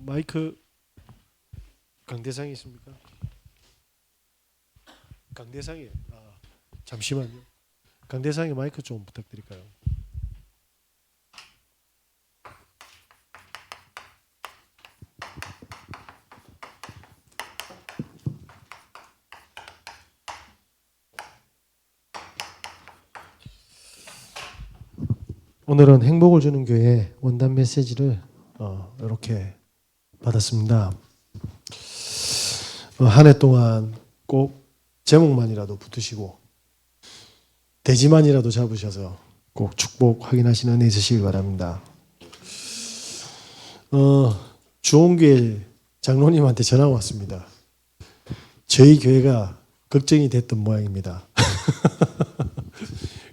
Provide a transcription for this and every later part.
마이크 강대상이 있습니까? 강대상이 잠시만요. 강대상이 마이크 좀 부탁드릴까요? 오늘은 행복을 주는 교회 원단 메시지를 이렇게 받았습니다. 한 해 동안 꼭 제목만이라도 붙으시고 대지만이라도 잡으셔서 꼭 축복 확인하시는 은혜 있으시길 바랍니다. 주홍교회 장로님한테 전화가 왔습니다. 저희 교회가 걱정이 됐던 모양입니다.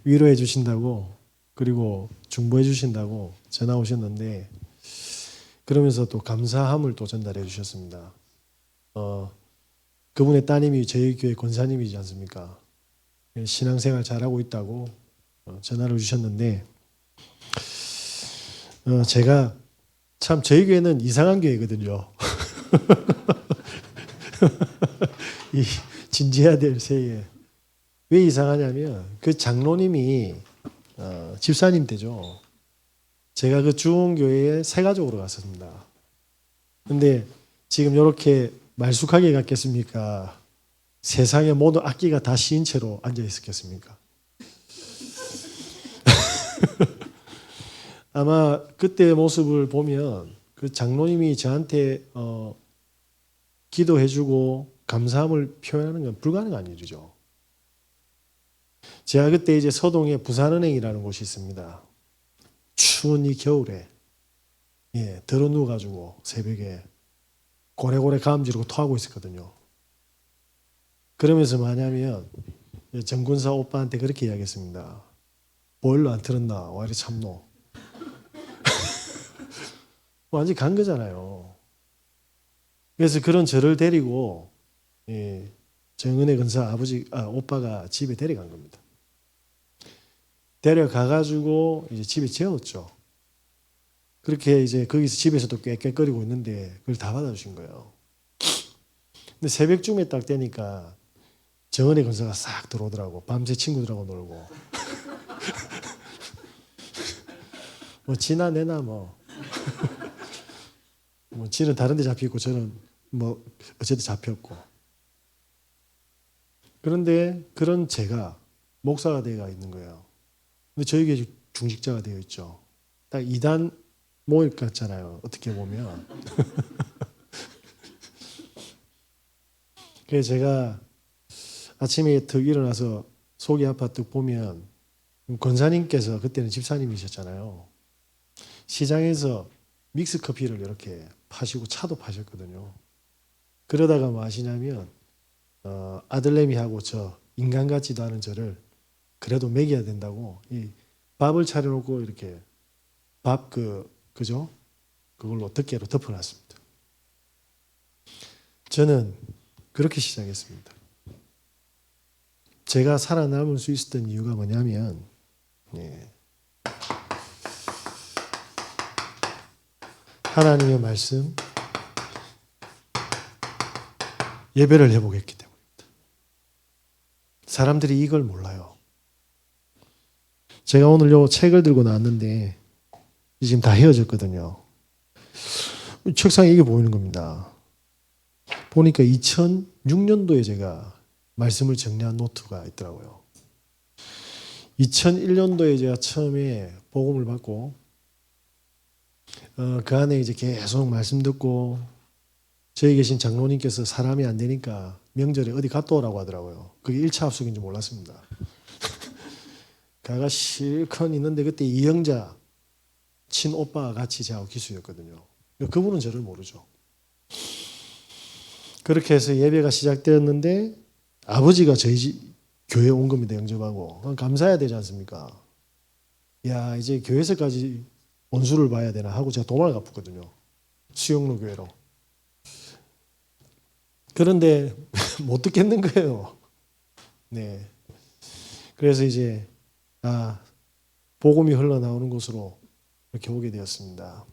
위로해 주신다고, 그리고 중보해 주신다고 전화 오셨는데, 그러면서 또 감사함을 또 전달해 주셨습니다. 그분의 따님이 저희 교회 권사님이지 않습니까? 신앙생활 잘하고 있다고 전화를 주셨는데, 제가 참 저희 교회는 이상한 교회거든요. 이 진지해야 될 새에 왜 이상하냐면 그 장로님이 집사님 때죠. 제가 그 주홍교회에 새 가족으로 갔습니다. 근데 지금 이렇게 말쑥하게 갔겠습니까? 세상의 모든 악기가 다 시인 채로 앉아 있었겠습니까? 아마 그때의 모습을 보면 그 장로님이 저한테 기도해주고 감사함을 표현하는 건 불가능한 일이죠. 제가 그때 이제 서동에 부산은행이라는 곳이 있습니다. 추운 이 겨울에 들어 누워가지고 새벽에 고래고래 가음 지르고 토하고 있었거든요. 그러면서 뭐냐면 정군사 오빠한테 그렇게 이야기했습니다. 보일러 안 틀었나? 와 이리 참노. 완전히 간 거잖아요. 그래서 그런 저를 데리고 정은혜 근사 오빠가 집에 데려간 겁니다. 데려가가지고 이제 집에 재웠죠. 그렇게 이제 거기서 집에서도 꾀꾀거리고 있는데 그걸 다 받아주신 거예요. 근데 새벽쯤에 딱 되니까 정은혜 근사가 싹 들어오더라고. 밤새 친구들하고 놀고. 뭐 지나 내나 뭐 지는 다른 데 잡혀있고 저는 뭐 어쨌든 잡혔고. 그런데 그런 제가 목사가 되어 있는 거예요. 근데 저희 교회 중직자가 되어 있죠. 딱 2단 모일 것 같잖아요. 어떻게 보면. 그래서 제가 아침에 턱 일어나서 속이 아파 뚝 보면 권사님께서 그때는 집사님이셨잖아요. 시장에서 믹스 커피를 이렇게 파시고 차도 파셨거든요. 그러다가 뭐 하시냐면 아들내미하고 저 인간 같지도 않은 저를 그래도 먹여야 된다고 이 밥을 차려놓고 이렇게 밥 그죠? 그걸로 덮개로 덮어놨습니다. 저는 그렇게 시작했습니다. 제가 살아남을 수 있었던 이유가 뭐냐면 하나님의 말씀 예배를 해보겠기 때문입니다. 사람들이 이걸 몰라요. 제가 오늘 요 책을 들고 나왔는데 지금 다 헤어졌거든요. 책상에 이게 보이는 겁니다. 보니까 2006년도에 제가 말씀을 정리한 노트가 있더라고요. 2001년도에 제가 처음에 복음을 받고 그 안에 이제 계속 말씀 듣고 저희 계신 장로님께서 사람이 안 되니까 명절에 어디 갔다 오라고 하더라고요. 그게 1차 합숙인지 몰랐습니다. 가가 실컷 있는데 그때 이영자 친오빠가 같이 저하고 기수였거든요. 그분은 저를 모르죠. 그렇게 해서 예배가 시작되었는데 아버지가 저희 교회에 온 겁니다. 영접하고. 감사해야 되지 않습니까? 야 이제 교회에서까지 원수를 봐야 되나 하고 제가 도망을 갔거든요. 수영로 교회로. 그런데 못 듣겠는 거예요. 네. 그래서 이제 복음이 흘러나오는 곳으로 이렇게 오게 되었습니다.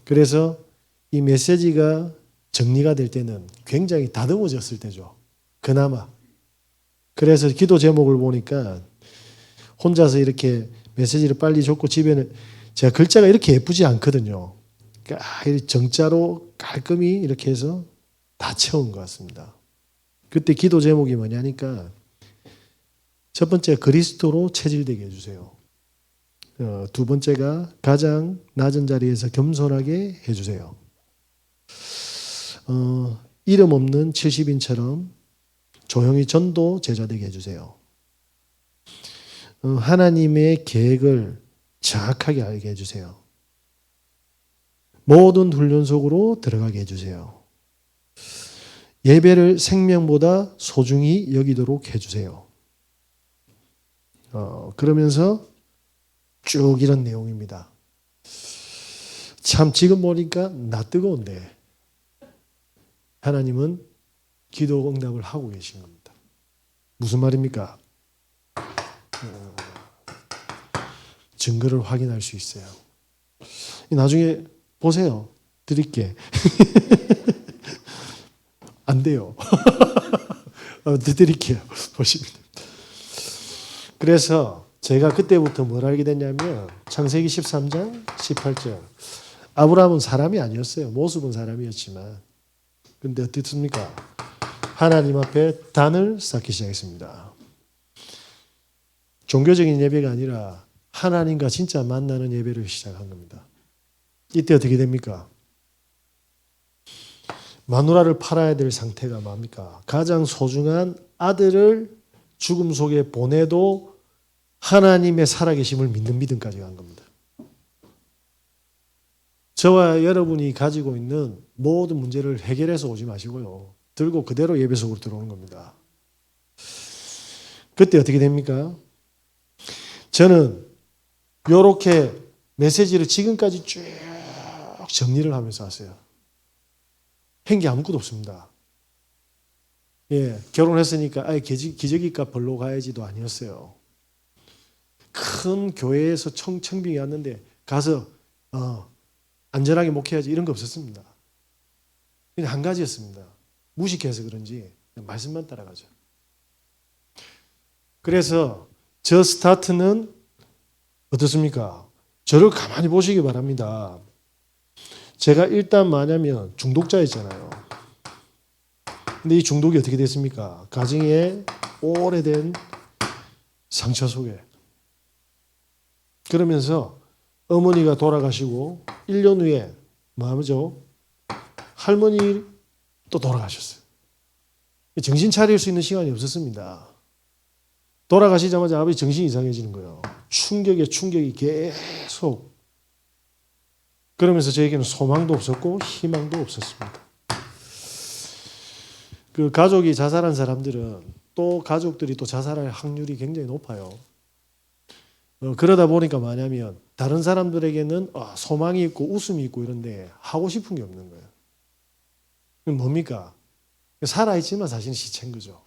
그래서 이 메시지가 정리가 될 때는 굉장히 다듬어졌을 때죠. 그나마. 그래서 기도 제목을 보니까 혼자서 이렇게 메시지를 빨리 적고 집에는 제가 글자가 이렇게 예쁘지 않거든요. 그러니까 정자로 깔끔히 이렇게 해서 다 채운 것 같습니다. 그때 기도 제목이 뭐냐니까 첫 번째 그리스도로 체질되게 해주세요. 두 번째가 가장 낮은 자리에서 겸손하게 해주세요. 이름 없는 70인처럼 조용히 전도 제자 되게 해주세요. 하나님의 계획을 정확하게 알게 해주세요. 모든 훈련 속으로 들어가게 해주세요. 예배를 생명보다 소중히 여기도록 해주세요. 그러면서 쭉 이런 내용입니다. 참 지금 보니까 나 뜨거운데 하나님은 기도 응답을 하고 계신 겁니다. 무슨 말입니까? 증거를 확인할 수 있어요. 나중에 보세요. 드릴게. 안 돼요. 드릴게요. 보시면 됩니다. 그래서 제가 그때부터 뭘 알게 됐냐면 창세기 13장 18절 아브라함은 사람이 아니었어요. 모습은 사람이었지만 근데 어떻습니까? 하나님 앞에 단을 쌓기 시작했습니다. 종교적인 예배가 아니라 하나님과 진짜 만나는 예배를 시작한 겁니다. 이때 어떻게 됩니까? 마누라를 팔아야 될 상태가 뭡니까? 가장 소중한 아들을 죽음 속에 보내도 하나님의 살아계심을 믿는 믿음까지 간 겁니다. 저와 여러분이 가지고 있는 모든 문제를 해결해서 오지 마시고요. 들고 그대로 예배 속으로 들어오는 겁니다. 그때 어떻게 됩니까? 저는 이렇게 메시지를 지금까지 쭉 정리를 하면서 왔어요. 한 게 아무것도 없습니다. 예, 결혼했으니까 아예 기저귀값 벌러 가야지도 아니었어요. 큰 교회에서 청빙이 왔는데 가서 안전하게 목회하지 이런 거 없었습니다. 그냥 한 가지였습니다. 무식해서 그런지 말씀만 따라가죠. 그래서 저 스타트는 어떻습니까? 저를 가만히 보시기 바랍니다. 제가 일단 뭐냐면 중독자였잖아요. 근데 이 중독이 어떻게 됐습니까? 가정의 오래된 상처 속에. 그러면서 어머니가 돌아가시고 1년 후에 뭐죠? 할머니 또 돌아가셨어요. 정신 차릴 수 있는 시간이 없었습니다. 돌아가시자마자 아버지 정신이 이상해지는 거예요. 충격에 충격이 계속. 그러면서 저에게는 소망도 없었고 희망도 없었습니다. 그 가족이 자살한 사람들은 또 가족들이 또 자살할 확률이 굉장히 높아요. 그러다 보니까 뭐냐면 다른 사람들에게는 소망이 있고 웃음이 있고 이런데 하고 싶은 게 없는 거예요. 뭡니까? 살아있지만 사실은 시체인 거죠.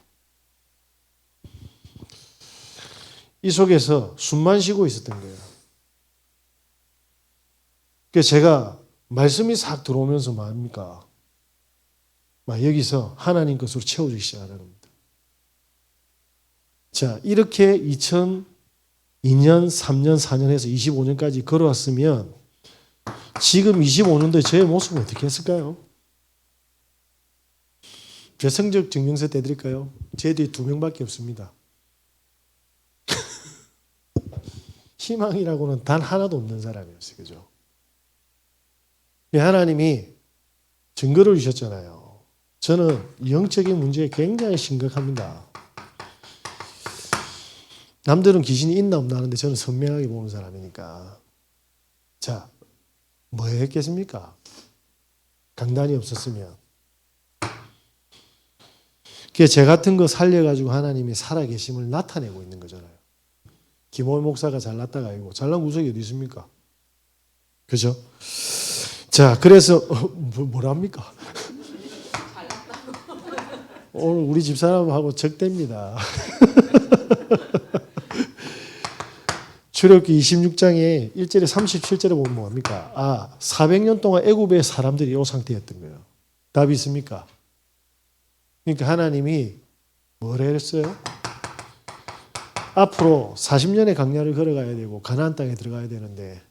이 속에서 숨만 쉬고 있었던 거예요. 그래서 제가 말씀이 싹 들어오면서 뭐합니까? 여기서 하나님 것으로 채워주기 시작하는 겁니다. 자, 이렇게 2002년, 3년, 4년 해서 25년까지 걸어왔으면 지금 25년도에 저의 모습은 어떻게 했을까요? 제 성적 증명서 떼드릴까요? 제 뒤에 2명밖에 없습니다. 희망이라고는 단 하나도 없는 사람이었어요. 그죠? 하나님이 증거를 주셨잖아요. 저는 영적인 문제에 굉장히 심각합니다. 남들은 귀신이 있나 없나 하는데 저는 선명하게 보는 사람이니까. 자, 뭐 했겠습니까? 강단이 없었으면. 제 같은 거 살려가지고 하나님이 살아계심을 나타내고 있는 거잖아요. 김호일 목사가 잘났다가 아니고 잘난 구석이 어디 있습니까? 그죠? 자, 그래서 뭐랍니까? 오늘 우리 집사람하고 적대입니다. 출애굽기 26장에 1절에 37절에 보면 뭡니까? 400년 동안 애굽의 사람들이 이 상태였던 거예요. 답이 있습니까? 그러니까 하나님이 뭘 했어요? 앞으로 40년의 광야를 걸어가야 되고 가나안 땅에 들어가야 되는데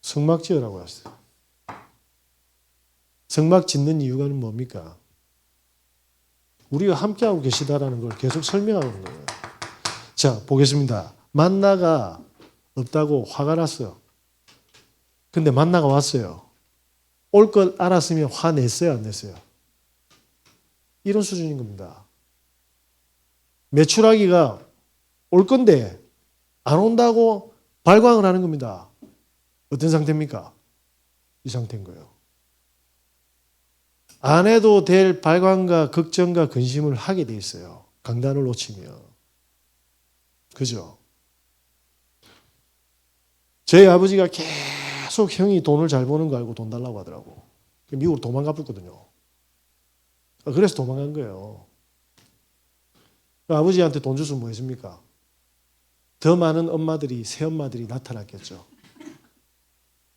성막 지으라고 했어요. 성막 짓는 이유가 뭡니까? 우리가 함께하고 계시다라는 걸 계속 설명하는 거예요. 자, 보겠습니다. 만나가 없다고 화가 났어요. 근데 만나가 왔어요. 올 걸 알았으면 화냈어요, 안 냈어요? 이런 수준인 겁니다. 메추라기가 올 건데 안 온다고 발광을 하는 겁니다. 어떤 상태입니까? 이 상태인 거예요. 안 해도 될 발광과 걱정과 근심을 하게 돼 있어요. 강단을 놓치면. 그죠? 저희 아버지가 계속 형이 돈을 잘 버는 거 알고 돈 달라고 하더라고. 미국으로 도망가 버렸거든요. 그래서 도망간 거예요. 아버지한테 돈 줬으면 뭐 했습니까? 더 많은 엄마들이, 새엄마들이 나타났겠죠.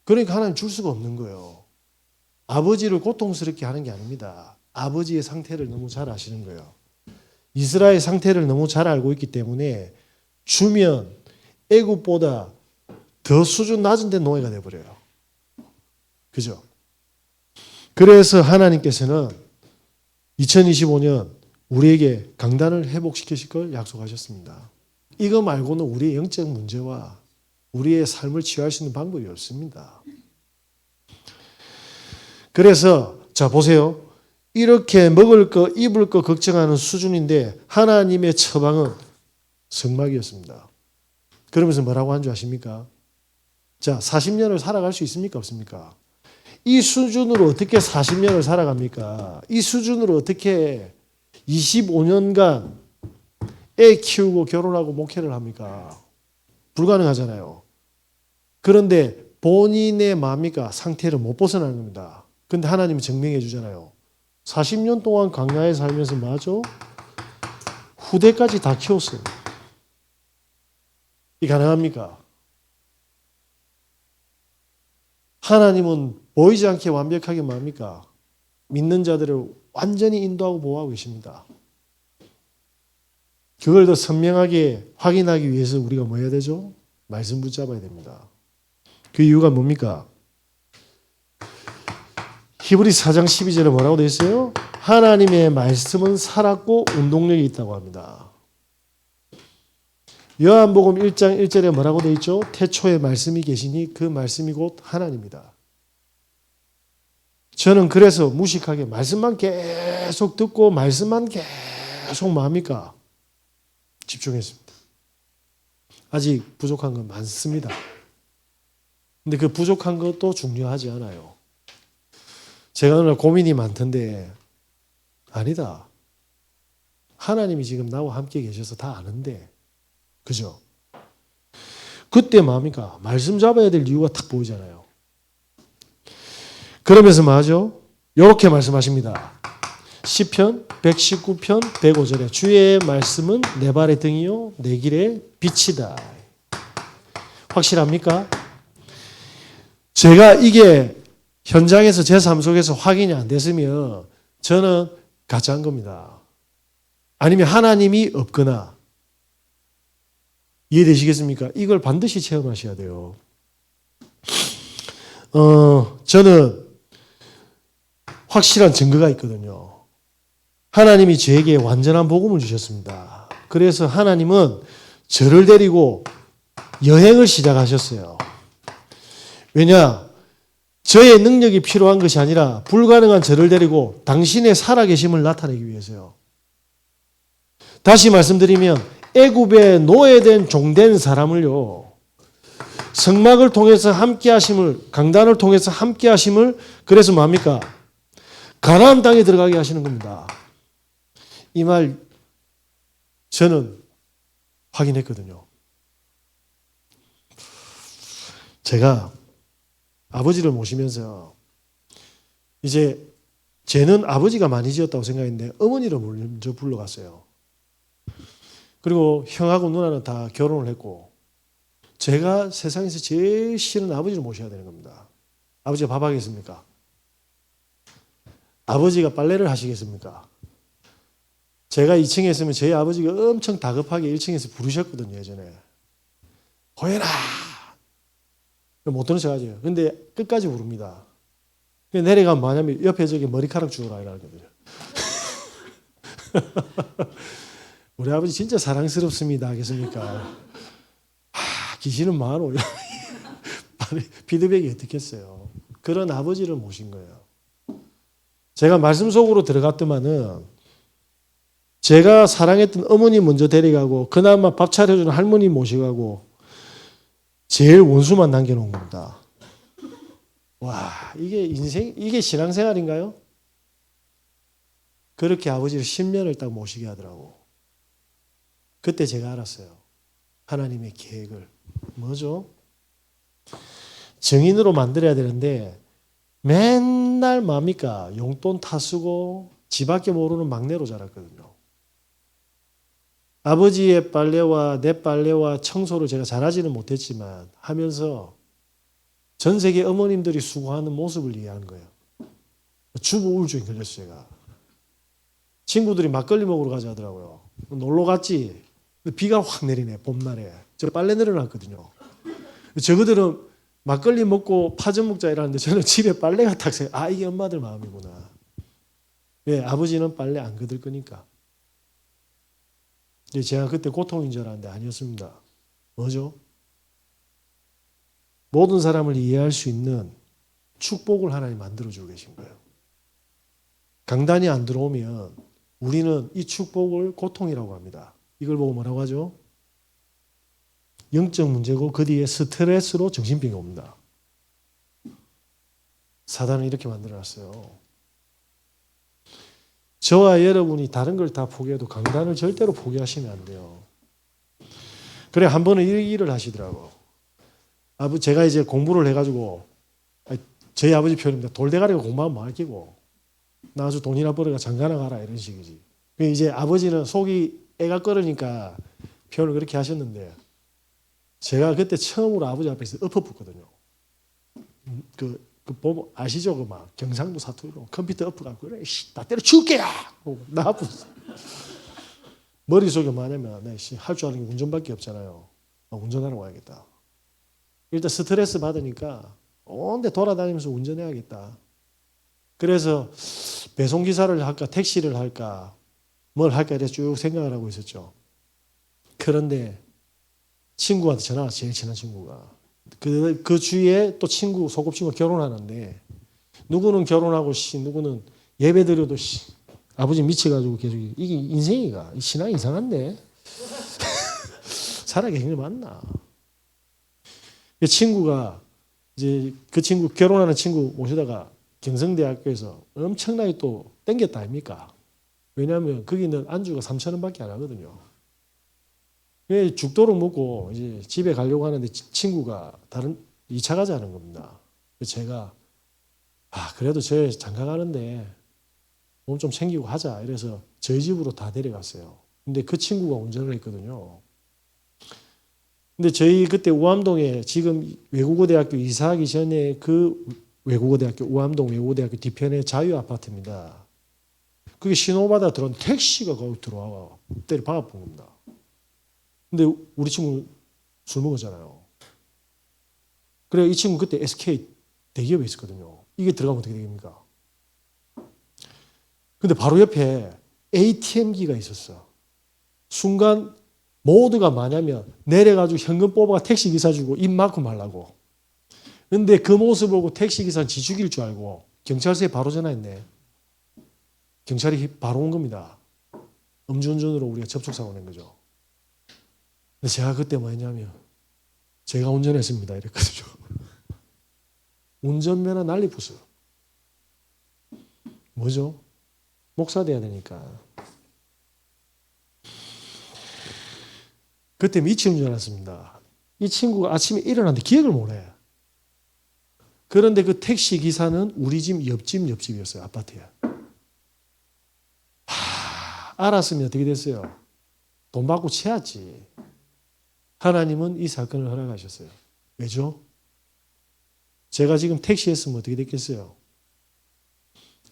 그러니까 하나님 줄 수가 없는 거예요. 아버지를 고통스럽게 하는 게 아닙니다. 아버지의 상태를 너무 잘 아시는 거예요. 이스라엘 상태를 너무 잘 알고 있기 때문에 주면 애굽보다 더 수준 낮은 데 노예가 돼버려요. 그죠? 그래서 하나님께서는 2025년 우리에게 강단을 회복시키실 걸 약속하셨습니다. 이거 말고는 우리의 영적 문제와 우리의 삶을 치유할 수 있는 방법이 없습니다. 그래서 자 보세요. 이렇게 먹을 거 입을 거 걱정하는 수준인데 하나님의 처방은 성막이었습니다. 그러면서 뭐라고 한 줄 아십니까? 자 40년을 살아갈 수 있습니까? 없습니까? 이 수준으로 어떻게 40년을 살아갑니까? 이 수준으로 어떻게 25년간 애 키우고 결혼하고 목회를 합니까? 불가능하잖아요. 그런데 본인의 마음이니까 상태를 못 벗어나는 겁니다. 그런데 하나님이 증명해 주잖아요. 40년 동안 광야에 살면서 맞아? 후대까지 다 키웠어요. 이 가능합니까? 하나님은 보이지 않게 완벽하게 뭡니까? 믿는 자들을 완전히 인도하고 보호하고 계십니다. 그걸 더 선명하게 확인하기 위해서 우리가 뭐 해야 되죠? 말씀 붙잡아야 됩니다. 그 이유가 뭡니까? 히브리서 4장 12절에 뭐라고 되어 있어요? 하나님의 말씀은 살았고 운동력이 있다고 합니다. 요한복음 1장 1절에 뭐라고 되어 있죠? 태초에 말씀이 계시니 그 말씀이 곧 하나님이다. 저는 그래서 무식하게 말씀만 계속 듣고 말씀만 계속 뭡니까? 집중했습니다. 아직 부족한 건 많습니다. 근데 그 부족한 것도 중요하지 않아요. 제가 오늘 고민이 많던데 아니다. 하나님이 지금 나와 함께 계셔서 다 아는데 그죠? 그때 뭡니까? 말씀 잡아야 될 이유가 탁 보이잖아요. 그러면서 뭐하죠? 이렇게 말씀하십니다. 시편 119편 105절에 주의 말씀은 내 발의 등이요 내 길의 빛이다. 확실합니까? 제가 이게 현장에서 제 삶 속에서 확인이 안 됐으면 저는 가짜인 겁니다. 아니면 하나님이 없거나 이해되시겠습니까? 이걸 반드시 체험하셔야 돼요. 저는 확실한 증거가 있거든요. 하나님이 저에게 완전한 복음을 주셨습니다. 그래서 하나님은 저를 데리고 여행을 시작하셨어요. 왜냐? 저의 능력이 필요한 것이 아니라 불가능한 저를 데리고 당신의 살아계심을 나타내기 위해서요. 다시 말씀드리면 애굽에 노예된 종된 사람을요. 성막을 통해서 함께 하심을 강단을 통해서 함께 하심을 그래서 뭡니까? 가나안 땅에 들어가게 하시는 겁니다. 이 말 저는 확인했거든요. 제가 아버지를 모시면서 이제 쟤는 아버지가 많이 지었다고 생각했는데 어머니를 먼저 불러갔어요. 그리고 형하고 누나는 다 결혼을 했고 제가 세상에서 제일 싫은 아버지를 모셔야 되는 겁니다. 아버지가 밥 하겠습니까? 아버지가 빨래를 하시겠습니까? 제가 2층에 있으면 저희 아버지가 엄청 다급하게 1층에서 부르셨거든요, 예전에. 호연아! 못 들은 척 하죠. 근데 끝까지 부릅니다. 내려가면 뭐냐면 옆에 저기 머리카락 주우라 이러거든요. 우리 아버지 진짜 사랑스럽습니다 하겠습니까? 귀신은 많어. 피드백이 어떻겠어요. 그런 아버지를 모신 거예요. 제가 말씀 속으로 들어갔더만은 제가 사랑했던 어머니 먼저 데려가고 그나마 밥 차려주는 할머니 모셔가고 제일 원수만 남겨놓은 겁니다. 와, 이게 인생, 이게 신앙생활인가요? 그렇게 아버지를 10년을 딱 모시게 하더라고. 그때 제가 알았어요. 하나님의 계획을. 뭐죠? 증인으로 만들어야 되는데 맨날 뭡니까? 용돈 타쓰고 지밖에 모르는 막내로 자랐거든요. 아버지의 빨래와 내 빨래와 청소를 제가 잘하지는 못했지만 하면서 전 세계 어머님들이 수고하는 모습을 이해한 거예요. 주부 우울증이 걸렸어요, 제가. 친구들이 막걸리 먹으러 가자 하더라고요. 놀러 갔지. 비가 확 내리네, 봄날에. 저 빨래 내려놨거든요. 저그들은 막걸리 먹고 파전 먹자 이러는데 저는 집에 빨래가 탁 새. 아, 이게 엄마들 마음이구나. 왜? 아버지는 빨래 안 거들 거니까. 제가 그때 고통인 줄 알았는데 아니었습니다. 뭐죠? 모든 사람을 이해할 수 있는 축복을 하나님 만들어주고 계신 거예요. 강단이 안 들어오면 우리는 이 축복을 고통이라고 합니다. 이걸 보고 뭐라고 하죠? 영적 문제고 그 뒤에 스트레스로 정신병이 옵니다. 사단은 이렇게 만들어놨어요. 저와 여러분이 다른 걸 다 포기해도 강단을 절대로 포기하시면 안 돼요. 그래 한 번은 이 일을 하시더라고. 제가 이제 공부를 해가지고 저희 아버지 표현입니다. 돌대가리가 공부하면 뭐 할 끼고 나가서 돈이나 벌어가 장가나 가라 이런 식이지. 이제 아버지는 속이 애가 끓으니까 표현을 그렇게 하셨는데 제가 그때 처음으로 아버지 앞에서 엎어붙거든요. 그 보면 아시죠? 그 막 경상도 사투리로 컴퓨터 엎어갖고 그래 다 때려 죽게야. 나 아프. 머릿속에 뭐냐면 할 줄 아는 게 운전밖에 없잖아요. 운전하러 와야겠다. 일단 스트레스 받으니까 온데 돌아다니면서 운전해야겠다. 그래서 배송기사를 할까 택시를 할까 뭘 할까 이래서 쭉 생각을 하고 있었죠. 그런데 친구한테 전화가 제일 친한 친구가 그 주위에 또 친구 소꿉친구가 결혼하는데 누구는 결혼하고 누구는 예배드려도 아버지 미쳐가지고 계속 이게 인생이가 신앙이 이상한데 살아계신 게 맞나? 그 친구가 이제 그 친구 결혼하는 친구 모시다가 경성대학교에서 엄청나게 또 땡겼다 아닙니까? 왜냐하면 거기는 안주가 3,000원밖에 안 하거든요. 죽도록 먹고 이제 집에 가려고 하는데 친구가 다른 2차 가자는 겁니다. 제가 그래도 저 장가 가는데 몸 좀 챙기고 하자 이래서 저희 집으로 다 데려갔어요. 근데 그 친구가 운전을 했거든요. 근데 저희 그때 우암동에 지금 외국어대학교 이사하기 전에 그 외국어대학교 우암동 외국어대학교 뒤편에 자유아파트입니다. 그게 신호받아 들어온 택시가 거기 들어와 때려 박아본 겁니다. 근데 우리 친구 술 먹었잖아요. 그래 이 친구 그때 SK 대기업에 있었거든요. 이게 들어가면 어떻게 되겠습니까? 근데 바로 옆에 ATM기가 있었어. 순간 모두가 뭐냐면 내려가지고 현금 뽑아가 택시기사 주고 입 막고 말라고. 근데 그 모습 보고 택시기사는 지 죽일 줄 알고 경찰서에 바로 전화했네. 경찰이 바로 온 겁니다. 음주운전으로 우리가 접촉사고 낸 거죠. 근데 제가 그때 뭐 했냐면 제가 운전했습니다 이랬거든요. 운전면허 난리 pus어요. 뭐죠? 목사 돼야 되니까. 그때 미치는 줄 알았습니다. 이 친구가 아침에 일어났는데 기억을 못해. 그런데 그 택시 기사는 우리 집 옆집이었어요. 아파트에. 알았으면 어떻게 됐어요? 돈 받고 채웠지. 하나님은 이 사건을 허락하셨어요. 왜죠? 제가 지금 택시였으면 어떻게 됐겠어요?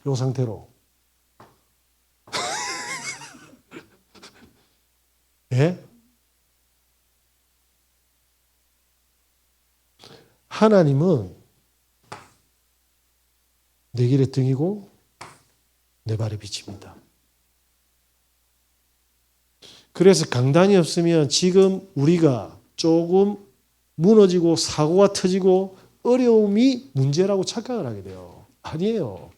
이 상태로. 예? 하나님은 내 길의 등이고 내 발의 빛입니다. 그래서 강단이 없으면 지금 우리가 조금 무너지고 사고가 터지고 어려움이 문제라고 착각을 하게 돼요. 아니에요.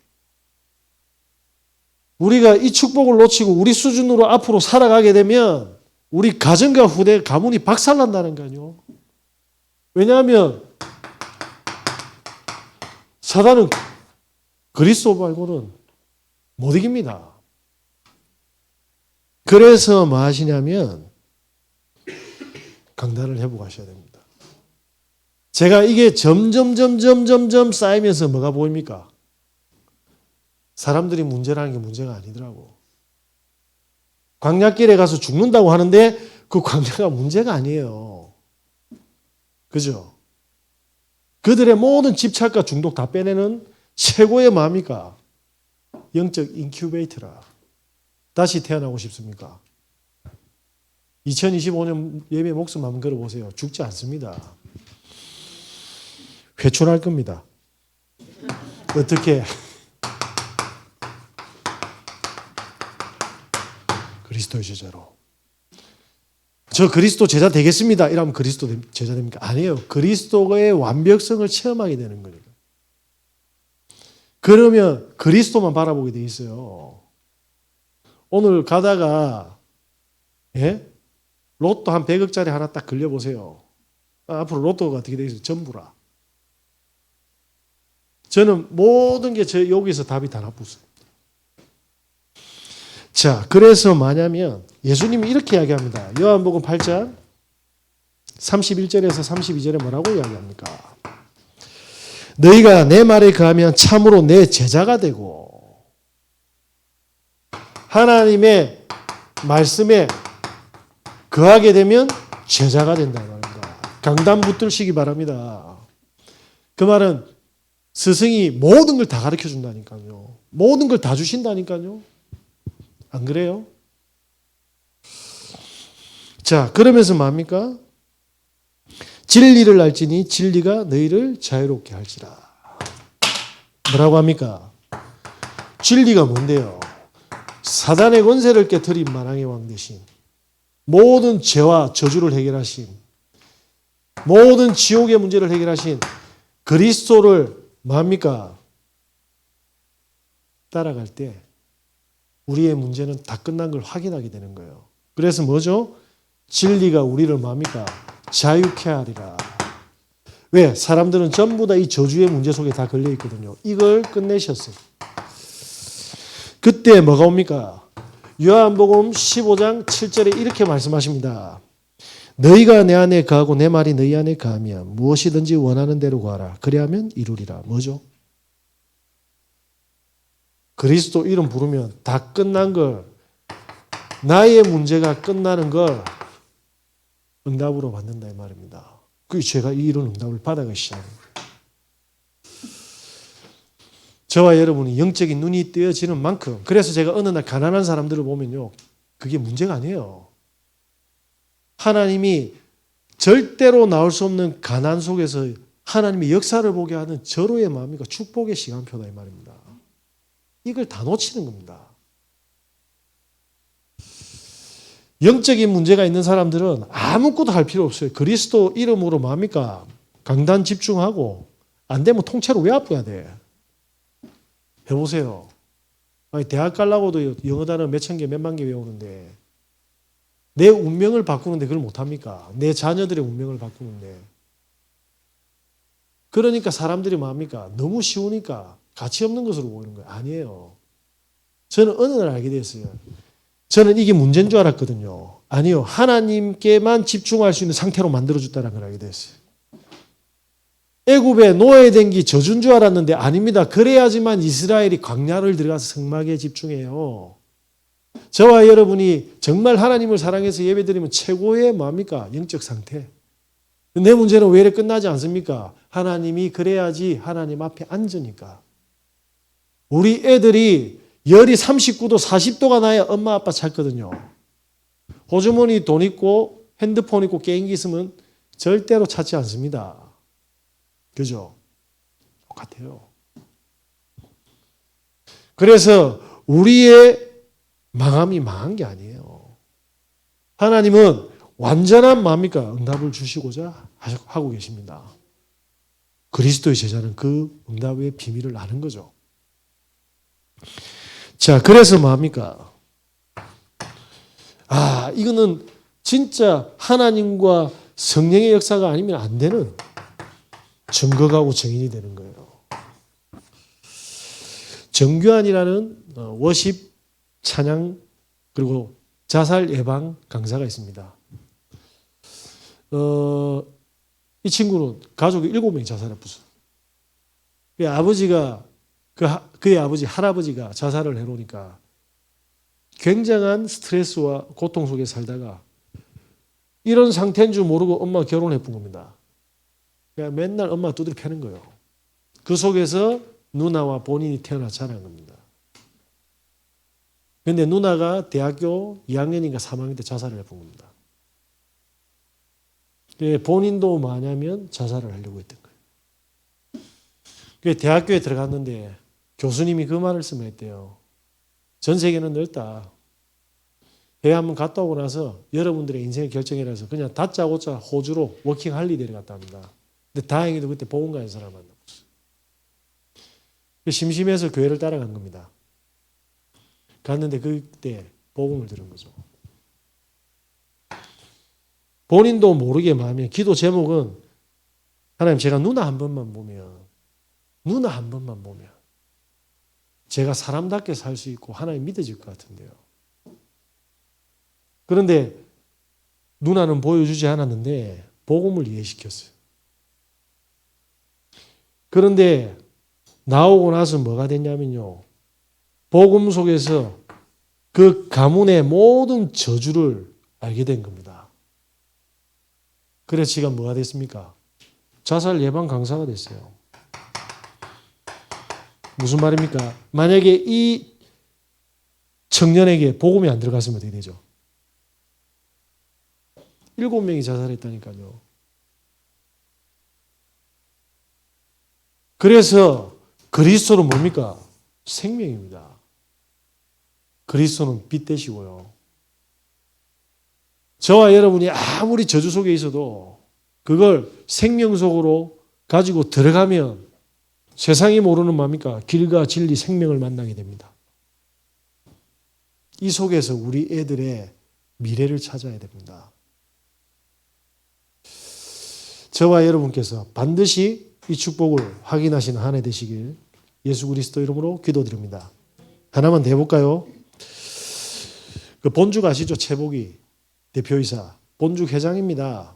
우리가 이 축복을 놓치고 우리 수준으로 앞으로 살아가게 되면 우리 가정과 후대 가문이 박살난다는 거요. 왜냐하면 사단은 그리스도 말고는 못 이깁니다. 그래서 뭐 하시냐면 강단을 회복하셔야 됩니다. 제가 이게 점점 쌓이면서 뭐가 보입니까? 사람들이 문제라는 게 문제가 아니더라고. 광야길에 가서 죽는다고 하는데 그 광야가 문제가 아니에요. 그죠? 그들의 모든 집착과 중독 다 빼내는 최고의 뭡니까? 영적 인큐베이터라. 다시 태어나고 싶습니까? 2025년 예배 목숨 한번 걸어보세요. 죽지 않습니다. 회춘할 겁니다. 어떻게? 그리스도의 제자로. 저 그리스도 제자 되겠습니다. 이러면 그리스도 제자 됩니까? 아니에요. 그리스도의 완벽성을 체험하게 되는 거니까. 그러면 그리스도만 바라보게 돼 있어요. 오늘 가다가 로또 한 100억짜리 하나 딱 걸려보세요. 앞으로 로또가 어떻게 돼 있어요? 전부라. 저는 모든 게 여기서 답이 다 나쁘어요. 자, 그래서 뭐냐면 예수님이 이렇게 이야기합니다. 요한복음 8장 31절에서 32절에 뭐라고 이야기합니까? 너희가 내 말에 거하면 참으로 내 제자가 되고 하나님의 말씀에 거하게 되면 제자가 된다는 말입니다. 강단 붙들시기 바랍니다. 그 말은 스승이 모든 걸 다 가르쳐 준다니까요. 모든 걸 다 주신다니까요. 안 그래요? 자, 그러면서 뭡니까? 진리를 알지니 진리가 너희를 자유롭게 할지라. 뭐라고 합니까? 진리가 뭔데요? 사단의 권세를 깨트린 만왕의 왕 대신 모든 죄와 저주를 해결하신 모든 지옥의 문제를 해결하신 그리스도를 뭡니까? 따라갈 때 우리의 문제는 다 끝난 걸 확인하게 되는 거예요. 그래서 뭐죠? 진리가 우리를 뭡니까? 자유케 하리라. 왜? 사람들은 전부 다 이 저주의 문제 속에 다 걸려 있거든요. 이걸 끝내셨어요. 그때 뭐가 옵니까? 요한복음 15장 7절에 이렇게 말씀하십니다. 너희가 내 안에 거하고 내 말이 너희 안에 거하면 무엇이든지 원하는 대로 구하라. 그리하면 이루리라. 뭐죠? 그리스도 이름 부르면 다 끝난 걸, 나의 문제가 끝나는 걸 응답으로 받는다 이 말입니다. 그 제가 이런 응답을 받아가기 시작합니다. 저와 여러분이 영적인 눈이 뜨여지는 만큼, 그래서 제가 어느 날 가난한 사람들을 보면요, 그게 문제가 아니에요. 하나님이 절대로 나올 수 없는 가난 속에서 하나님의 역사를 보게 하는 절호의 마음이고 축복의 시간표다 이 말입니다. 이걸 다 놓치는 겁니다. 영적인 문제가 있는 사람들은 아무것도 할 필요 없어요. 그리스도 이름으로 뭡니까? 강단 집중하고 안 되면 통째로 왜 아파야 돼? 해보세요. 아니, 대학 가려고도 영어 단어 몇천 개, 몇만 개 외우는데 내 운명을 바꾸는데 그걸 못합니까? 내 자녀들의 운명을 바꾸는데. 그러니까 사람들이 뭡니까? 너무 쉬우니까 가치 없는 것으로 보이는 거예요. 아니에요. 저는 어느 날 알게 됐어요. 저는 이게 문제인 줄 알았거든요. 아니요. 하나님께만 집중할 수 있는 상태로 만들어줬다는 걸 알게 됐어요. 애굽에 노예된 게 저주인 줄 알았는데 아닙니다. 그래야지만 이스라엘이 광야를 들어가서 성막에 집중해요. 저와 여러분이 정말 하나님을 사랑해서 예배드리면 최고의 뭡니까? 영적 상태. 내 문제는 왜 이래 끝나지 않습니까? 하나님이 그래야지 하나님 앞에 앉으니까. 우리 애들이 열이 39도, 40도가 나야 엄마 아빠 찾거든요. 호주머니 돈 있고 핸드폰 있고 게임기 있으면 절대로 찾지 않습니다. 그죠? 똑같아요. 그래서 우리의 망함이 망한 게 아니에요. 하나님은 완전한 뭡니까? 응답을 주시고자 하고 계십니다. 그리스도의 제자는 그 응답의 비밀을 아는 거죠. 자, 그래서 뭡니까? 이거는 진짜 하나님과 성령의 역사가 아니면 안 되는 증거가고 증인이 되는 거예요. 정규환이라는 워십, 찬양, 그리고 자살 예방 강사가 있습니다. 이 친구는 가족이 7명이 자살했어요. 그의 아버지, 할아버지가 자살을 해놓으니까 굉장한 스트레스와 고통 속에 살다가 이런 상태인 줄 모르고 엄마가 결혼해 본 겁니다. 그러니까 맨날 엄마 두드려 패는 거예요. 그 속에서 누나와 본인이 태어나 자란 겁니다. 그런데 누나가 대학교 2학년인가 3학년 때 자살을 해본 겁니다. 본인도 뭐냐면 자살을 하려고 했던 거예요. 대학교에 들어갔는데 교수님이 그 말씀을 했대요. 전 세계는 넓다. 해외 한번 갔다 오고 나서 여러분들의 인생의 결정이라서 그냥 다짜고짜 호주로 워킹 할리데이를 갔다 합니다. 근데 다행히도 그때 보험가의 사람을 만났어요. 심심해서 교회를 따라간 겁니다. 갔는데 그때 복음을 들은 거죠. 본인도 모르게 마음에 기도 제목은 하나님 제가 누나 한 번만 보면 제가 사람답게 살 수 있고 하나님 믿어질 것 같은데요. 그런데 누나는 보여주지 않았는데 복음을 이해시켰어요. 그런데 나오고 나서 뭐가 됐냐면요. 복음 속에서 그 가문의 모든 저주를 알게 된 겁니다. 그래서 지가 뭐가 됐습니까? 자살 예방 강사가 됐어요. 무슨 말입니까? 만약에 이 청년에게 복음이 안 들어갔으면 어떻게 되죠? 7명이 자살했다니까요. 그래서 그리스도는 뭡니까? 생명입니다. 그리스도는 빛 되시고요. 저와 여러분이 아무리 저주 속에 있어도 그걸 생명 속으로 가지고 들어가면 세상이 모르는 뭡니까? 길과 진리, 생명을 만나게 됩니다. 이 속에서 우리 애들의 미래를 찾아야 됩니다. 저와 여러분께서 반드시 이 축복을 확인하시는 한 해 되시길 예수 그리스도 이름으로 기도드립니다. 하나만 더 해볼까요? 그 본죽 아시죠? 최복이 대표이사 본죽 회장입니다.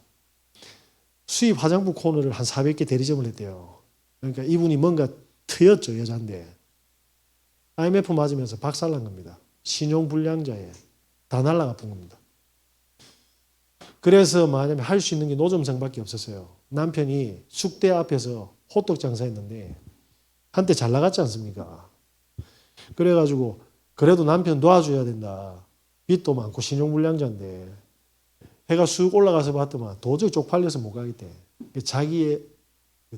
수입 화장품 코너를 한 400개 대리점을 했대요. 그러니까 이분이 뭔가 트였죠. 여잔데 IMF 맞으면서 박살난 겁니다. 신용불량자에 다 날라가 본 겁니다. 그래서 뭐냐면 할 수 있는 게 노점상밖에 없었어요. 남편이 숙대 앞에서 호떡 장사했는데 한때 잘 나갔지 않습니까? 그래가지고 그래도 남편 도와줘야 된다. 빚도 많고 신용불량자인데 해가 쑥 올라가서 봤더만 도저히 쪽팔려서 못 가겠대. 자기의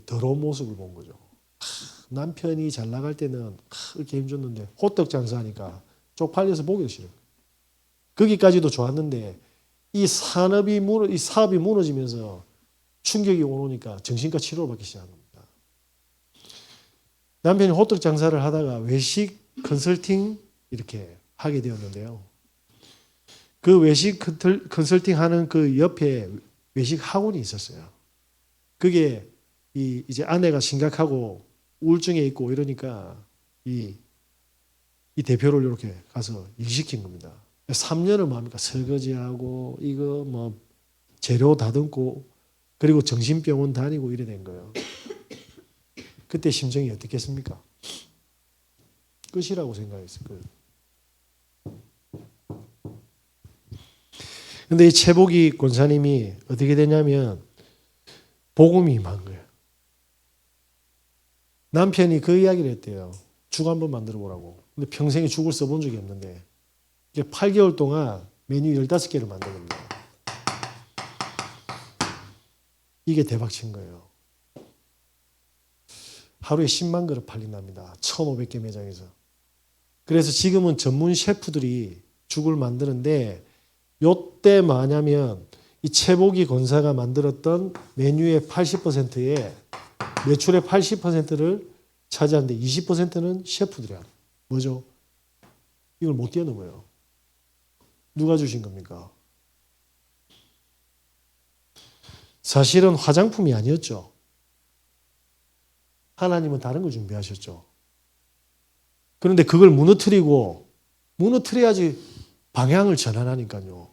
더러운 모습을 본 거죠. 남편이 잘 나갈 때는 이렇게 힘줬는데 호떡 장사하니까 쪽팔려서 보기도 싫어요. 거기까지도 좋았는데 이 사업이 무너지면서 충격이 오니까 정신과 치료를 받기 시작한 겁니다. 남편이 호떡 장사를 하다가 외식 컨설팅 이렇게 하게 되었는데요. 그 외식 컨설팅 하는 그 옆에 외식 학원이 있었어요. 그게 이제 아내가 심각하고 우울증에 있고 이러니까 이 대표를 이렇게 가서 일시킨 겁니다. 3년을 뭡니까? 설거지하고 이거 뭐 재료 다듬고 그리고 정신병원 다니고 이래 된 거예요. 그때 심정이 어떻겠습니까? 끝이라고 생각했을 거예요. 근데 이 최복이 권사님이 어떻게 되냐면 복음이 임한 거예요. 남편이 그 이야기를 했대요. 죽 한번 만들어 보라고. 근데 평생에 죽을 써본 적이 없는데 이게 8개월 동안 메뉴 15개를 만든 겁니다. 이게 대박 친 거예요. 하루에 10만 그릇 팔린답니다. 1,500개 매장에서. 그래서 지금은 전문 셰프들이 죽을 만드는데 요때 뭐냐면 이 최복이 권사가 만들었던 메뉴의 80%에 매출의 80%를 차지하는데 20%는 셰프들이야. 뭐죠? 이걸 못 뛰어넘어요. 누가 주신 겁니까? 사실은 화장품이 아니었죠. 하나님은 다른 걸 준비하셨죠. 그런데 그걸 무너뜨려야지 방향을 전환하니까요.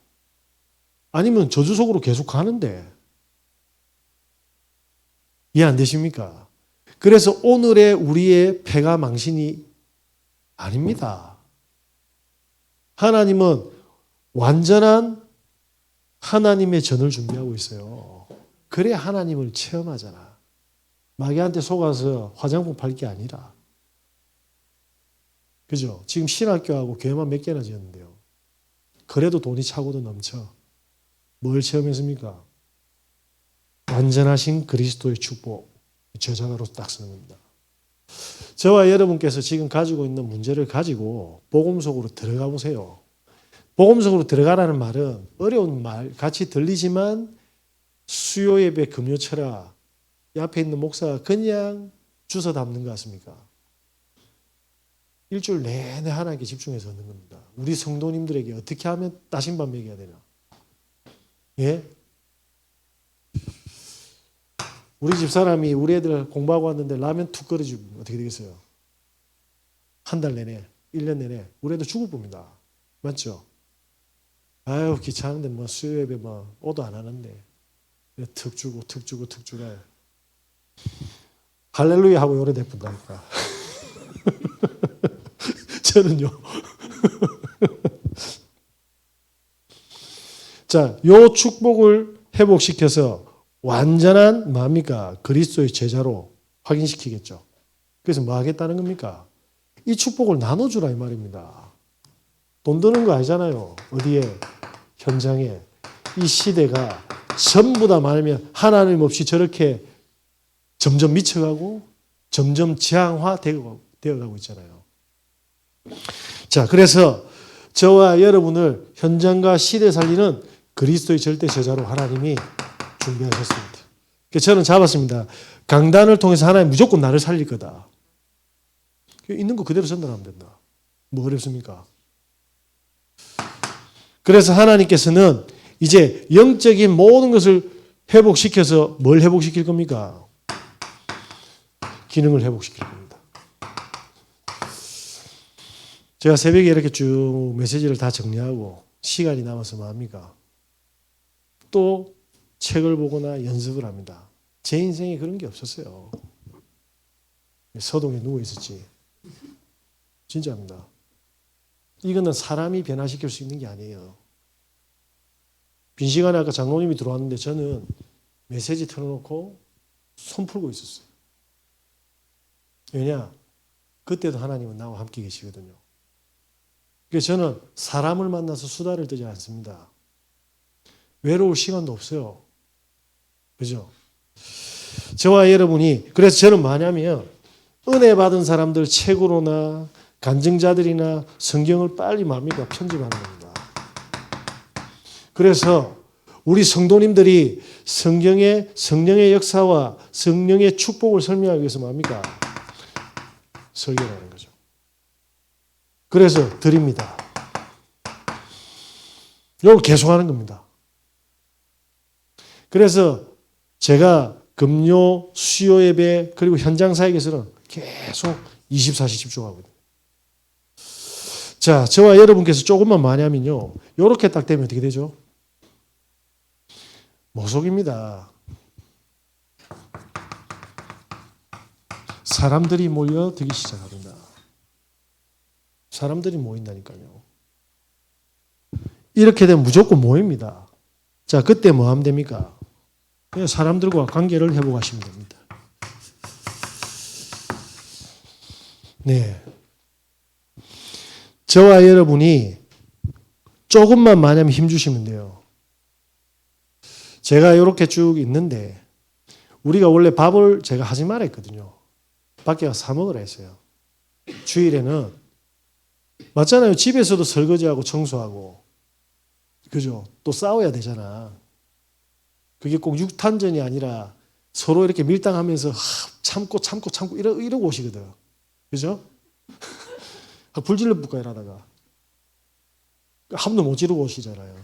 아니면 저주 속으로 계속 가는데 이해 안 되십니까? 그래서 오늘의 우리의 패가 망신이 아닙니다. 하나님은 완전한 하나님의 전을 준비하고 있어요. 그래야 하나님을 체험하잖아. 마귀한테 속아서 화장품 팔 게 아니라. 그죠? 지금 신학교하고 교회만 몇 개나 지었는데요. 그래도 돈이 차고도 넘쳐. 뭘 체험했습니까? 완전하신 그리스도의 축복. 저자가로 딱 쓰는 겁니다. 저와 여러분께서 지금 가지고 있는 문제를 가지고 복음 속으로 들어가 보세요. 복음 속으로 들어가라는 말은 어려운 말 같이 들리지만 수요 예배 금요 철학 옆에 있는 목사가 그냥 주워 담는 것 같습니까? 일주일 내내 하나님께 집중해서 얻는 겁니다. 우리 성도님들에게 어떻게 하면 따신밥 먹여야 되나? 예? 우리 집사람이 우리 애들 공부하고 왔는데 라면 툭 끓여주면 어떻게 되겠어요? 한 달 내내, 1년 내내 우리 애들 죽을 겁니다. 맞죠? 아유 귀찮은데 뭐 수요 예배 뭐 오도 안 하는데 툭 주고 할렐루야 하고 요래 대푼다니까. 저는요. 자, 요 축복을 회복시켜서 완전한 뭡니까? 그리스도의 제자로 확인시키겠죠. 그래서 뭐 하겠다는 겁니까? 이 축복을 나눠주라 이 말입니다. 돈 드는 거 아니잖아요. 어디에? 현장에. 이 시대가 전부 다 말하면 하나님 없이 저렇게 점점 미쳐가고 점점 지향화되어가고 있잖아요. 자, 그래서 저와 여러분을 현장과 시대 살리는 그리스도의 절대 제자로 하나님이 준비하셨습니다. 그래서 저는 잡았습니다. 강단을 통해서 하나님 무조건 나를 살릴 거다. 있는 거 그대로 전달하면 된다. 뭐 어렵습니까? 그래서 하나님께서는 이제 영적인 모든 것을 회복시켜서 뭘 회복시킬 겁니까? 기능을 회복시킬 겁니다. 제가 새벽에 이렇게 쭉 메시지를 다 정리하고 시간이 남아서 뭐합니까? 또 책을 보거나 연습을 합니다. 제 인생에 그런 게 없었어요. 서동에 누워 있었지. 진짜입니다. 이거는 사람이 변화시킬 수 있는 게 아니에요. 빈 시간에 아까 장로님이 들어왔는데 저는 메시지 틀어놓고 손 풀고 있었어요. 왜냐? 그때도 하나님은 나와 함께 계시거든요. 그래서 저는 사람을 만나서 수다를 떨지 않습니다. 외로울 시간도 없어요. 그죠? 저와 여러분이, 그래서 저는 뭐냐면 은혜 받은 사람들 책으로나 간증자들이나 성경을 빨리 뭡니까? 편집하는 겁니다. 그래서 우리 성도님들이 성경의 성령의 역사와 성령의 축복을 설명하기 위해서 뭡니까? 설교를 하는 거죠. 그래서 드립니다. 이걸 계속하는 겁니다. 그래서 제가 금요, 수요 예배 그리고 현장 사역에서는 계속 24시 집중하거든요. 자, 저와 여러분께서 조금만 많냐면요. 이렇게 딱 되면 어떻게 되죠? 모속입니다. 사람들이 몰려들기 시작합니다. 사람들이 모인다니까요. 이렇게 되면 무조건 모입니다. 자, 그때 뭐 하면 됩니까? 그냥 사람들과 관계를 회복하시면 됩니다. 네. 저와 여러분이 조금만 마냥 힘주시면 돼요. 제가 이렇게 쭉 있는데 우리가 원래 밥을 제가 하지 말라 했거든요. 밖에 가서 사 먹으라 했어요. 주일에는 맞잖아요. 집에서도 설거지하고 청소하고 그죠? 또 싸워야 되잖아. 그게 꼭 육탄전이 아니라 서로 이렇게 밀당하면서 참고 이러고 오시거든. 그죠? 불질러 볼까 이러다가 함도 못 지르고 오시잖아요.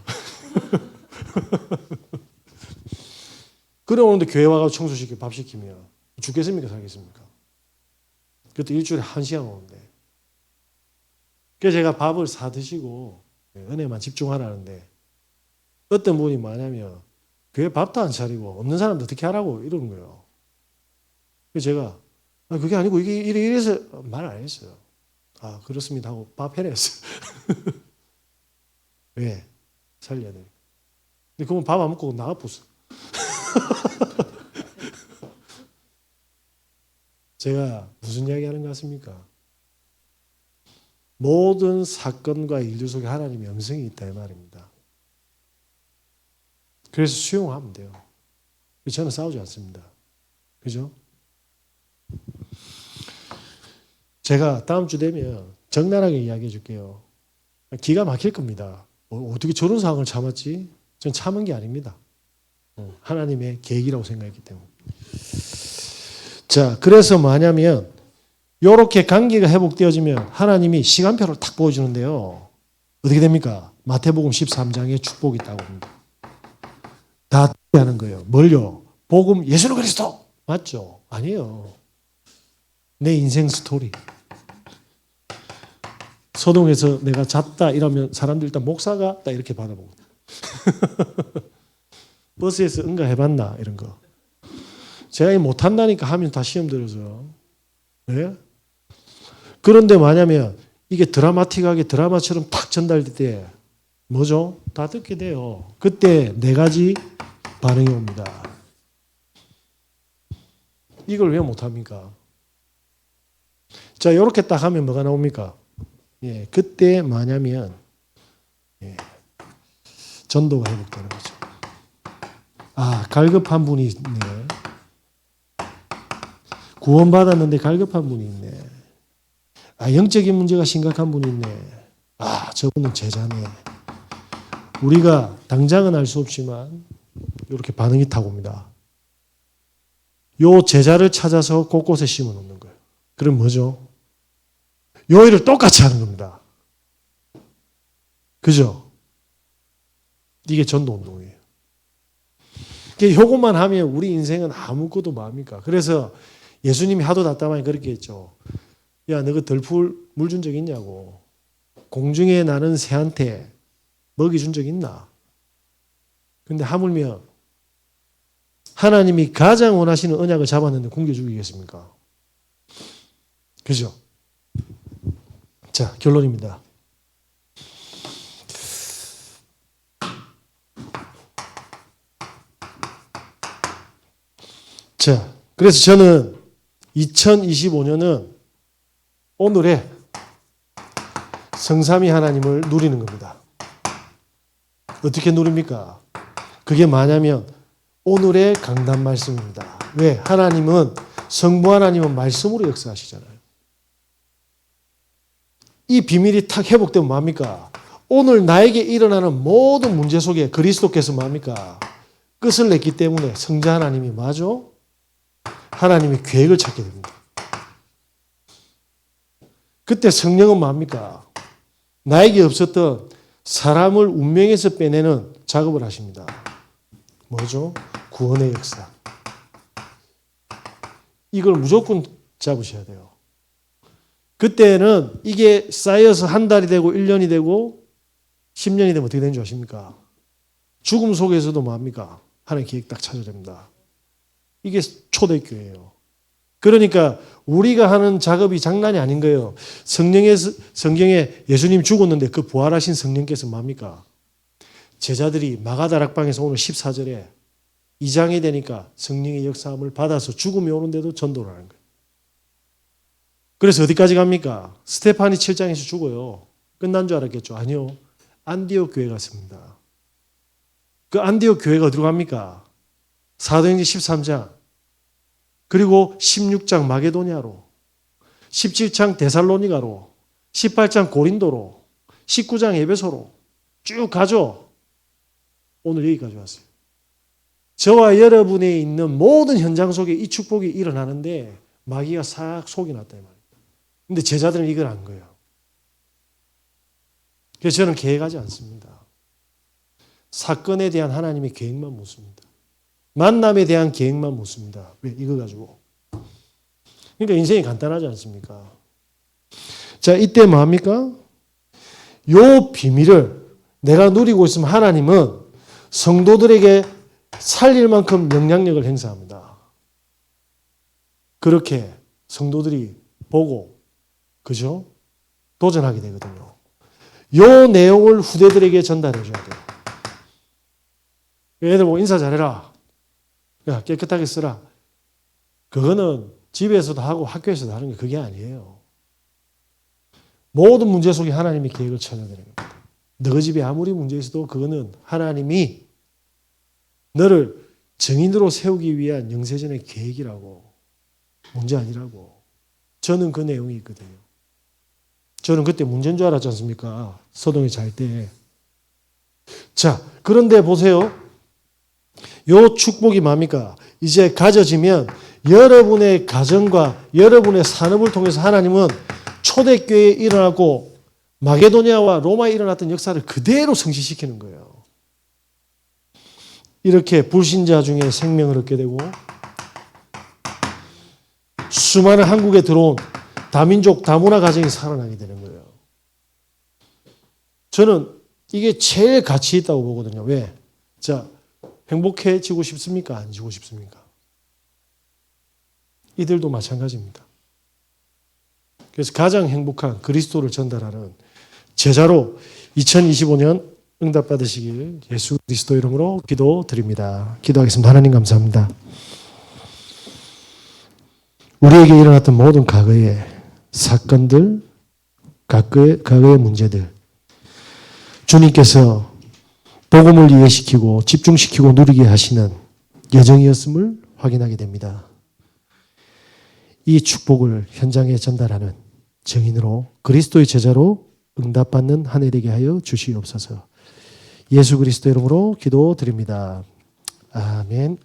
그래 오는데 교회 와서 청소시키고 밥 시키면 죽겠습니까 살겠습니까? 그것도 일주일에 1시간 오는데. 그래서 제가 밥을 사 드시고 은혜만 집중하라는데 어떤 분이 뭐냐면 교회 밥도 안 차리고 없는 사람도 어떻게 하라고 이러는 거예요. 그래서 제가 그게 아니고 이게 이래서 말 안 했어요. 아 그렇습니다 하고 밥 해냈어요. 왜? 살려야 돼. 근데 그분 밥 안 먹고 나가봤어. 제가 무슨 이야기 하는 것 같습니까? 모든 사건과 일들 속에 하나님의 영성이 있다 이 말입니다. 그래서 수용하면 돼요. 저는 싸우지 않습니다. 그죠? 제가 다음 주 되면 적나라하게 이야기해 줄게요. 기가 막힐 겁니다. 어떻게 저런 상황을 참았지? 전 참은 게 아닙니다. 하나님의 계획이라고 생각했기 때문에. 자, 그래서 뭐냐면 이렇게 관계가 회복되어지면 하나님이 시간표를 탁 보여주는데요. 어떻게 됩니까? 마태복음 13장에 축복이 있다고 합니다. 다 하는 거예요. 뭘요? 복음 예수 그리스도. 맞죠? 아니에요. 내 인생 스토리. 소동에서 내가 잤다 이러면 사람들 일단 목사가 딱 이렇게 받아보고 버스에서 응가해봤나 이런 거. 제가 못한다니까 하면 다 시험 들어서. 네? 그런데 뭐냐면 이게 드라마틱하게 드라마처럼 탁 전달될 때 뭐죠? 다 듣게 돼요. 그때 4가지 반응이 옵니다. 이걸 왜 못합니까? 자, 이렇게 딱 하면 뭐가 나옵니까? 예, 그때 뭐냐면 전도가 회복되는 거죠. 아, 갈급한 분이 있네. 구원받았는데 갈급한 분이 있네. 아, 영적인 문제가 심각한 분이 있네. 아, 저분은 제자네. 우리가 당장은 알 수 없지만 이렇게 반응이 타고 옵니다. 요 제자를 찾아서 곳곳에 심어 놓는 거예요. 그럼 뭐죠? 요 일을 똑같이 하는 겁니다. 그죠? 이게 전도운동이에요. 요것만 하면 우리 인생은 아무것도 뭐합니까? 그래서 예수님이 하도 답답하니 그렇게 했죠. 야, 너가 덜풀 물 준 적 있냐고. 공중에 나는 새한테 먹이 준 적 있나? 근데 하물며 하나님이 가장 원하시는 언약을 잡았는데 굶겨 죽이겠습니까? 그죠? 자, 결론입니다. 자, 그래서 저는 2025년은 오늘의 성삼위 하나님을 누리는 겁니다. 어떻게 누립니까? 그게 뭐냐면 오늘의 강단 말씀입니다. 왜? 하나님은 성부 하나님은 말씀으로 역사하시잖아요. 이 비밀이 탁 회복되면 뭡니까? 오늘 나에게 일어나는 모든 문제 속에 그리스도께서 뭡니까? 끝을 냈기 때문에 성자 하나님이 뭐죠? 하나님의 계획을 찾게 됩니다. 그때 성령은 뭡니까? 나에게 없었던 사람을 운명에서 빼내는 작업을 하십니다. 뭐죠? 구원의 역사. 이걸 무조건 잡으셔야 돼요. 그때는 이게 쌓여서 한 달이 되고 1년이 되고 10년이 되면 어떻게 되는 줄 아십니까? 죽음 속에서도 뭐합니까? 하나님의 계획 딱 찾아야 됩니다. 이게 초대교회예요. 그러니까 우리가 하는 작업이 장난이 아닌 거예요. 성경에 예수님 죽었는데 그 부활하신 성령께서 뭡니까? 제자들이 마가다락방에서 오늘 14절에 2장이 되니까 성령의 역사함을 받아서 죽음이 오는데도 전도를 하는 거예요. 그래서 어디까지 갑니까? 스테파니 7장에서 죽어요. 끝난 줄 알았겠죠? 아니요. 안디옥 교회 갔습니다. 그 안디옥 교회가 어디로 갑니까? 사도행전 13장, 그리고 16장 마게도냐로, 17장 데살로니가로, 18장 고린도로, 19장 에베소로 쭉 가죠. 오늘 여기까지 왔어요. 저와 여러분이 있는 모든 현장 속에 이 축복이 일어나는데 마귀가 싹 속이 났다 이 말이에요. 근데 제자들은 이걸 안 거예요. 그래서 저는 계획하지 않습니다. 사건에 대한 하나님의 계획만 묻습니다. 만남에 대한 계획만 묻습니다. 왜? 이거 가지고. 그러니까 인생이 간단하지 않습니까? 자, 이때 뭐 합니까? 요 비밀을 내가 누리고 있으면 하나님은 성도들에게 살릴 만큼 영향력을 행사합니다. 그렇게 성도들이 보고, 그죠? 도전하게 되거든요. 요 내용을 후대들에게 전달해 줘야 돼요. 얘들 보고 인사 잘해라. 야, 깨끗하게 쓰라. 그거는 집에서도 하고 학교에서도 하는 게 그게 아니에요. 모든 문제 속에 하나님의 계획을 찾아야 되는 겁니다. 너 집에 아무리 문제 있어도 그거는 하나님이 너를 증인으로 세우기 위한 영세전의 계획이라고, 문제 아니라고. 저는 그 내용이 있거든요. 저는 그때 문제인 줄 알았지 않습니까? 서동이 잘 때. 자, 그런데 보세요. 요 축복이 뭡니까? 이제 가져지면 여러분의 가정과 여러분의 산업을 통해서 하나님은 초대교회에 일어나고 마게도냐와 로마에 일어났던 역사를 그대로 성취시키는 거예요. 이렇게 불신자 중에 생명을 얻게 되고 수많은 한국에 들어온 다민족 다문화 가정이 살아나게 되는 거예요. 저는 이게 제일 가치 있다고 보거든요. 왜? 자, 행복해지고 싶습니까? 안 지고 싶습니까? 이들도 마찬가지입니다. 그래서 가장 행복한 그리스도를 전달하는 제자로 2025년 응답받으시길 예수 그리스도 이름으로 기도드립니다. 기도하겠습니다. 하나님 감사합니다. 우리에게 일어났던 모든 과거의 사건들, 과거의 문제들, 주님께서 복음을 이해시키고 집중시키고 누리게 하시는 여정이었음을 확인하게 됩니다. 이 축복을 현장에 전달하는 증인으로 그리스도의 제자로 응답받는 한 해 되게 하여 주시옵소서. 예수 그리스도 이름으로 기도드립니다. 아멘.